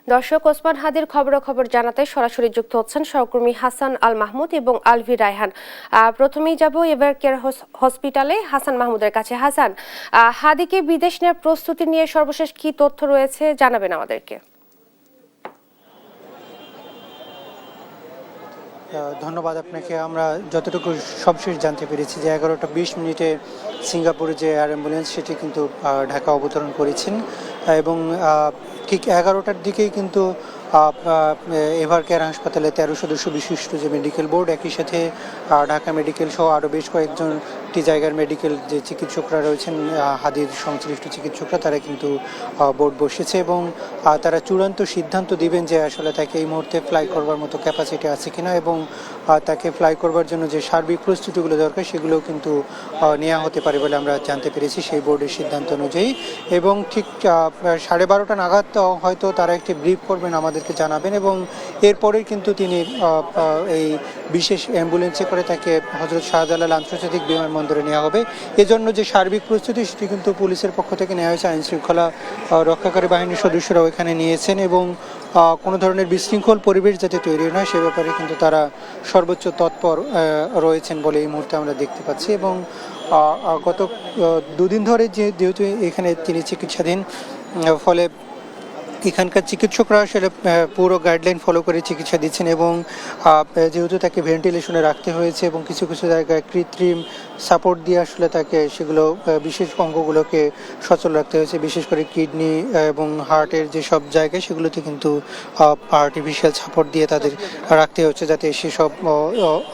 দর্শক, ওসমান হাদির খবরাখবর জানাতে সরাসরি যুক্ত হচ্ছেন সহকর্মী হাসান আল মাহমুদ এবং আলভি রায়হান। প্রথমেই যাব এভার কেয়ার হসপিটালে হাসান মাহমুদের কাছে। হাসান, হাদিকে বিদেশ নেওয়ার প্রস্তুতি নিয়ে সর্বশেষ কি তথ্য রয়েছে জানাবেন আমাদেরকে। ধন্যবাদ আপনাকে। আমরা যতটুকু সবশেষ জানতে পেরেছি যে 11টা 20 মিনিটে সিঙ্গাপুরে যে এয়ার অ্যাম্বুলেন্স সেটি কিন্তু ঢাকা অবতরণ করেছেন এবং ঠিক 11টার দিকেই কিন্তু এভার কেয়ার হাসপাতালে 13 সদস্য বিশিষ্ট যে মেডিকেল বোর্ড, একই সাথে ঢাকা মেডিকেল সহ আরও বেশ কয়েকজনটি জায়গার মেডিকেল যে চিকিৎসকরা রয়েছেন, হাদির সংশ্লিষ্ট চিকিৎসকরা, তারা কিন্তু বোর্ড বসেছে এবং তারা চূড়ান্ত সিদ্ধান্ত দিবেন যে আসলে তাকে এই মুহূর্তে ফ্লাই করবার মতো ক্যাপাসিটি আছে কিনা এবং তাকে ফ্লাই করবার জন্য যে সার্বিক প্রস্তুতিগুলো দরকার সেগুলোও কিন্তু নেওয়া হতে পারে বলে আমরা জানতে পেরেছি সেই বোর্ডের সিদ্ধান্ত অনুযায়ী। এবং ঠিক 12:30 নাগাদ হয়তো তারা একটি ব্রিফ করবেন, আমাদেরকে জানাবেন এবং এরপরেই কিন্তু তিনি এই বিশেষ অ্যাম্বুলেন্সে করে তাকে হযরত শাহজালাল আন্তর্জাতিক বিমানবন্দরে নেওয়া হবে। এজন্য যে সার্বিক প্রস্তুতি সেটি কিন্তু পুলিশের পক্ষ থেকে নেওয়া হয়েছে, আইন শৃঙ্খলা রক্ষাকারী বাহিনীর সদস্যরাও এখানে নিয়েছেন এবং কোনো ধরনের বিশৃঙ্খল পরিবেশ যাতে তৈরি না সে ব্যাপারে কিন্তু তারা সর্বোচ্চ তৎপর রয়েছেন বলে এই মুহূর্তে আমরা দেখতে পাচ্ছি। এবং গত 2 দিন ধরে যেহেতু এখানে তিনি চিকিৎসাধীন, ফলে এখানকার চিকিৎসকরা আসলে পুরো গাইডলাইন ফলো করে চিকিৎসা দিচ্ছেন এবং যেহেতু তাকে ভেন্টিলেশনে রাখতে হয়েছে এবং কিছু কিছু জায়গায় কৃত্রিম সাপোর্ট দিয়ে আসলে তাকে সেগুলো বিশেষ অঙ্গগুলোকে সচল রাখতে হয়েছে, বিশেষ করে কিডনি এবং হার্টের যেসব জায়গায় সেগুলোতে কিন্তু আর্টিফিশিয়াল সাপোর্ট দিয়ে তাদের রাখতে হচ্ছে যাতে সেসব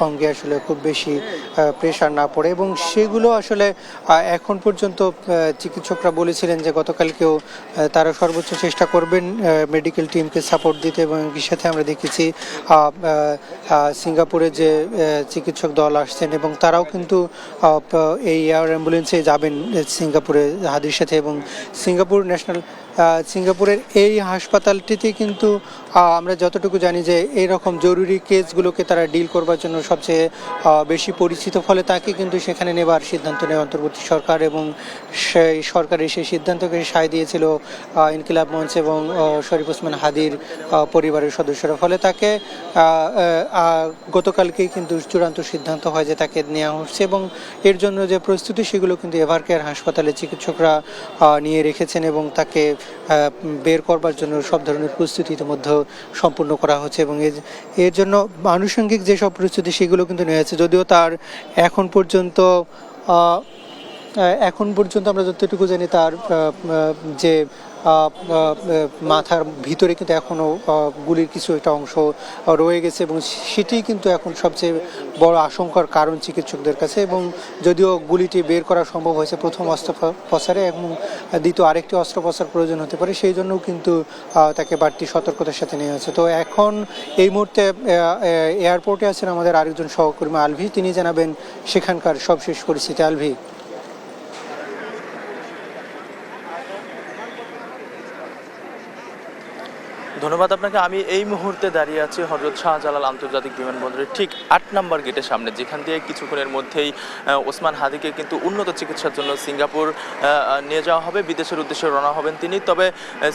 অঙ্গে আসলে খুব বেশি প্রেশার না পড়ে। এবং সেগুলো আসলে এখন পর্যন্ত চিকিৎসকরা বলেছিলেন যে গতকালকেও তারা সর্বোচ্চ চেষ্টা করবেন মেডিকেল টিমকে সাপোর্ট দিতে এবং এর সাথে আমরা দেখেছি সিঙ্গাপুরে যে চিকিৎসক দল আসছেন এবং তারাও কিন্তু এই এয়ার অ্যাম্বুলেন্সে যাবেন সিঙ্গাপুরে হাদির সাথে। এবং সিঙ্গাপুরের এই হাসপাতালটিতে কিন্তু আমরা যতটুকু জানি যে এইরকম জরুরি কেসগুলোকে তারা ডিল করবার জন্য সবচেয়ে বেশি পরিচিত, ফলে তাকে কিন্তু সেখানে নেবার সিদ্ধান্ত নেয় অন্তর্বর্তী সরকার এবং সেই সরকারের সেই সিদ্ধান্তকে সায় দিয়েছিল ইনকিলাব মঞ্চ এবং শরীফ ওসমান হাদির পরিবারের সদস্যরা। ফলে তাকে গতকালকেই কিন্তু চূড়ান্ত সিদ্ধান্ত হয় যে তাকে নেওয়া হচ্ছে এবং এর জন্য যে প্রস্তুতি সেগুলো কিন্তু এভার কেয়ার হাসপাতালে চিকিৎসকরা নিয়ে রেখেছেন এবং তাকে বের করবার জন্য সব ধরনের প্রস্তুতি ইতিমধ্যে সম্পূর্ণ করা হচ্ছে এবং এর জন্য আনুষঙ্গিক যেসব প্রস্তুতি সেগুলো কিন্তু নেওয়া হচ্ছে। যদিও তার এখন পর্যন্ত আমরা যতটুকু জানি তার যে মাথার ভিতরে কিন্তু এখনও গুলির কিছু একটা অংশ রয়ে গেছে এবং সেটি কিন্তু এখন সবচেয়ে বড় আশঙ্কার কারণ চিকিৎসকদের কাছে। এবং যদিও গুলিটি বের করা সম্ভব হয়েছে প্রথম অস্ত্রোপচারে এবং দ্বিতীয় আরেকটি অস্ত্রোপচার প্রয়োজন হতে পারে, সেই জন্যও কিন্তু তাকে বাড়তি সতর্কতার সাথে নেওয়া হয়েছে। তো এখন এই মুহূর্তে এয়ারপোর্টে আছেন আমাদের আরেকজন সহকর্মী আলভি, তিনি জানাবেন সেখানকার সবশেষ পরিস্থিতি। আলভি। ধন্যবাদ আপনাকে। আমি এই মুহূর্তে দাঁড়িয়ে আছি হযরত শাহজালাল আন্তর্জাতিক বিমানবন্দরের ঠিক 8 নম্বর গেটের সামনে, যেখান দিয়ে কিছুক্ষণের মধ্যেই ওসমান হাদিকে কিন্তু উন্নত চিকিৎসার জন্য সিঙ্গাপুর নিয়ে যাওয়া হবে, বিদেশের উদ্দেশ্যে রওনা হবেন তিনি। তবে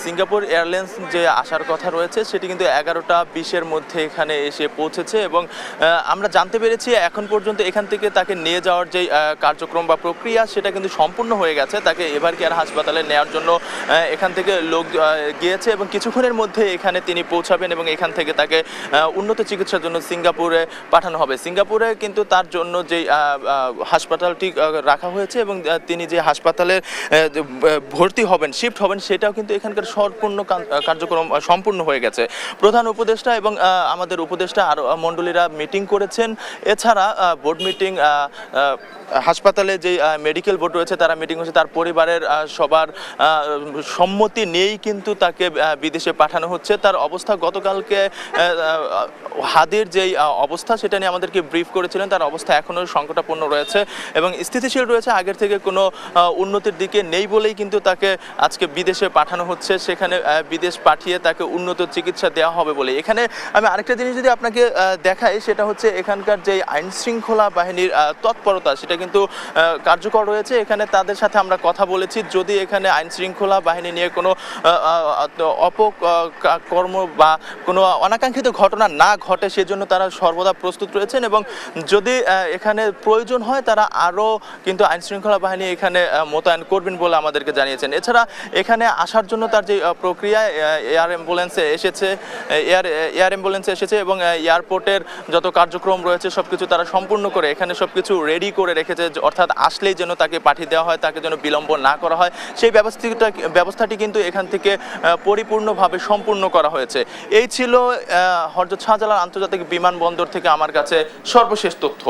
সিঙ্গাপুর এয়ারলাইন্স যে আসার কথা রয়েছে সেটি কিন্তু 11:20-এর মধ্যে এখানে এসে পৌঁছেছে এবং আমরা জানতে পেরেছি এখন পর্যন্ত এখান থেকে তাকে নিয়ে যাওয়ার যে কার্যক্রম বা প্রক্রিয়া সেটা কিন্তু সম্পূর্ণ হয়ে গেছে। তাকে এভার কেয়ার হাসপাতালে নেওয়ার জন্য এখান থেকে লোক গিয়েছে এবং কিছুক্ষণের মধ্যে এখানে তিনি পৌঁছাবেন এবং এখান থেকে তাকে উন্নত চিকিৎসার জন্য সিঙ্গাপুরে পাঠানো হবে। সিঙ্গাপুরে কিন্তু তার জন্য যে হাসপাতালটি রাখা হয়েছে এবং তিনি যে হাসপাতালে ভর্তি হবেন, শিফট হবেন, সেটাও কিন্তু এখানকার সম্পূর্ণ কার্যক্রম সম্পূর্ণ হয়ে গেছে। প্রধান উপদেষ্টা এবং আমাদের উপদেষ্টা আর মণ্ডলীরা মিটিং করেছেন। এছাড়া বোর্ড মিটিং, হাসপাতালে যে মেডিকেল বোর্ড রয়েছে তারা মিটিং হচ্ছে, তার পরিবারের সবার সম্মতি নিয়েই কিন্তু তাকে বিদেশে পাঠানো হচ্ছে। তার অবস্থা গতকালকে হাদির যেই অবস্থা সেটা নিয়ে আমাদেরকে ব্রিফ করেছিলেন, তার অবস্থা এখনও সংকটাপন্ন রয়েছে এবং স্থিতিশীল রয়েছে, আগের থেকে কোনো উন্নতির দিকে নেই বলেই কিন্তু তাকে আজকে বিদেশে পাঠানো হচ্ছে। সেখানে বিদেশ পাঠিয়ে তাকে উন্নত চিকিৎসা দেওয়া হবে বলে। এখানে আমি আরেকটা জিনিস যদি আপনাকে দেখাই, সেটা হচ্ছে এখানকার যে আইন শৃঙ্খলা বাহিনীর তৎপরতা সেটা কিন্তু কার্যকর রয়েছে। এখানে তাদের সাথে আমরা কথা বলেছি, যদি এখানে আইন শৃঙ্খলা বাহিনী নিয়ে কোনো কর্ম বা কোনো অনাকাঙ্ক্ষিত ঘটনা না ঘটে সেজন্য তারা সর্বদা প্রস্তুত রয়েছেন এবং যদি এখানে প্রয়োজন হয় তারা আরও কিন্তু আইনশৃঙ্খলা বাহিনী এখানে মোতায়েন করবেন বলে আমাদেরকে জানিয়েছেন। এছাড়া এখানে আসার জন্য তার যে প্রক্রিয়া এয়ার অ্যাম্বুলেন্সে এসেছে এবং এয়ারপোর্টের যত কার্যক্রম রয়েছে সবকিছু তারা সম্পূর্ণ করে এখানে সবকিছু রেডি করে রেখেছে, অর্থাৎ আসলেই যেন তাকে পাঠিয়ে দেওয়া হয়, তাকে যেন বিলম্ব না করা হয় সেই ব্যবস্থাটি কিন্তু এখান থেকে পরিপূর্ণভাবে সম্পূর্ণ করা হয়েছে। এই ছিল হযরত শাহজালাল আন্তর্জাতিক বিমানবন্দর থেকে আমার কাছে সর্বশেষ তথ্য।